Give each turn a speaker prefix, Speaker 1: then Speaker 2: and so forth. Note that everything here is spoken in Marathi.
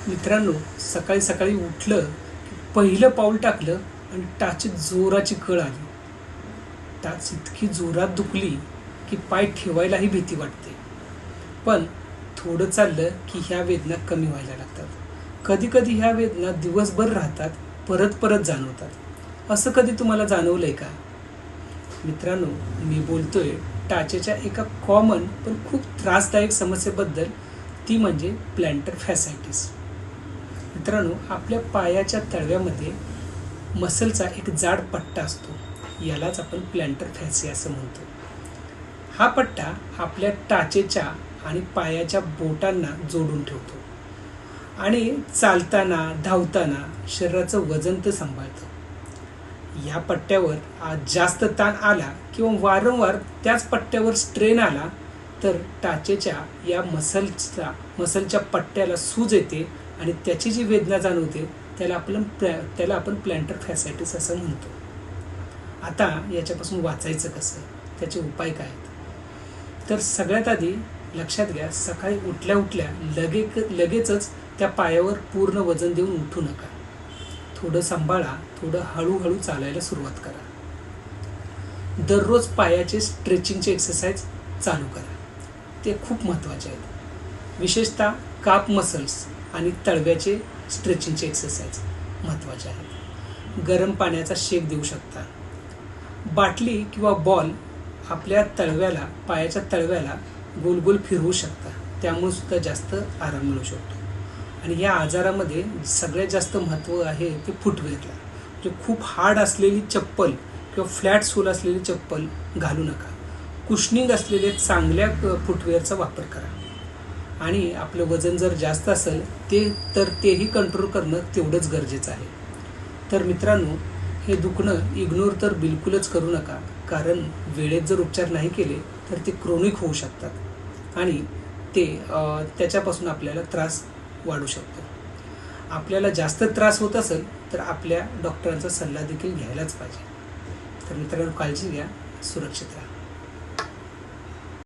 Speaker 1: मित्रांनो, सकाळी सकाळी उठलं की पहिलं पाऊल टाकलं आणि टाचीत जोराची कळ आली. टाच इतकी जोरात दुखली की पाय ठेवायलाही भीती वाटते. पण थोडं चाललं की ह्या वेदना कमी व्हायला लागतात. कधी कधी ह्या वेदना दिवसभर राहतात, परत परत जाणवतात. असं कधी तुम्हाला जाणवलंय का? मित्रांनो, मी बोलतोय टाचेच्या एका कॉमन पण खूप त्रासदायक समस्येबद्दल. ती म्हणजे प्लॅन्टर फॅसायटिस. मित्रांनो, आपल्या पायाच्या तळव्यामध्ये मसलचा एक जाड पट्टा असतो. यालाच आपण प्लॅन्टर फॅसी असं म्हणतो. हा पट्टा आपल्या टाचेच्या आणि पायाच्या बोटांना जोडून ठेवतो आणि चालताना धावताना शरीराचं वजन ते सांभाळतं. या पट्ट्यावर आज जास्त ताण आला किंवा वारंवार त्याच पट्ट्यावर स्ट्रेन आला तर टाचेच्या या मसलच्या पट्ट्याला सूज येते आणि त्याची जी वेदना जाणवते त्याला आपण प्लॅन्टर फॅसायटिस असं म्हणतो. आता याच्यापासून वाचायचं कसं, त्याचे उपाय काय आहेत? तर सगळ्यात आधी लक्षात घ्या, सकाळी उठल्या उठल्या लगेचच त्या पायावर पूर्ण वजन देऊन उठू नका. थोडं सांभाळा, थोडं हळूहळू चालायला सुरुवात करा. दररोज पायाचे स्ट्रेचिंगचे एक्सरसाइज चालू करा. ते खूप महत्त्वाचे आहेत. विशेषतः काप मसल्स आणि तळव्याचे स्ट्रेचिंगचे एक्सरसाइज महत्त्वाचे आहेत. गरम पाण्याचा शेक देऊ शकता. बाटली किंवा बॉल आपल्या पायाच्या तळव्याला गोल गोल फिरवू शकता. त्यामुळे सुद्धा जास्त आराम मिळू शकतो. आणि या आजारामध्ये सगळ्यात जास्त महत्त्व आहे ते फुटवेअरला. म्हणजे खूप हार्ड असलेली चप्पल किंवा फ्लॅट सोल असलेली चप्पल घालू नका. कुशनिंग असलेले चांगल्या फुटवेअरचा वापर करा. आणि आपलं वजन जर जास्त असेल तेही कंट्रोल करणं तेवढंच गरजेचं आहे. तर मित्रांनो, हे दुखणं इग्नोर तर बिलकुलच करू नका. कारण वेळेत जर उपचार नाही केले तर ते क्रोनिक होऊ शकतात आणि त्याच्यापासून आपल्याला त्रास वाढू शकतो. आपल्याला जास्त त्रास होत असेल तर आपल्या डॉक्टरांचा सल्ला देखील घ्यायलाच पाहिजे. तर मित्रांनो, काळजी घ्या, सुरक्षित राहा.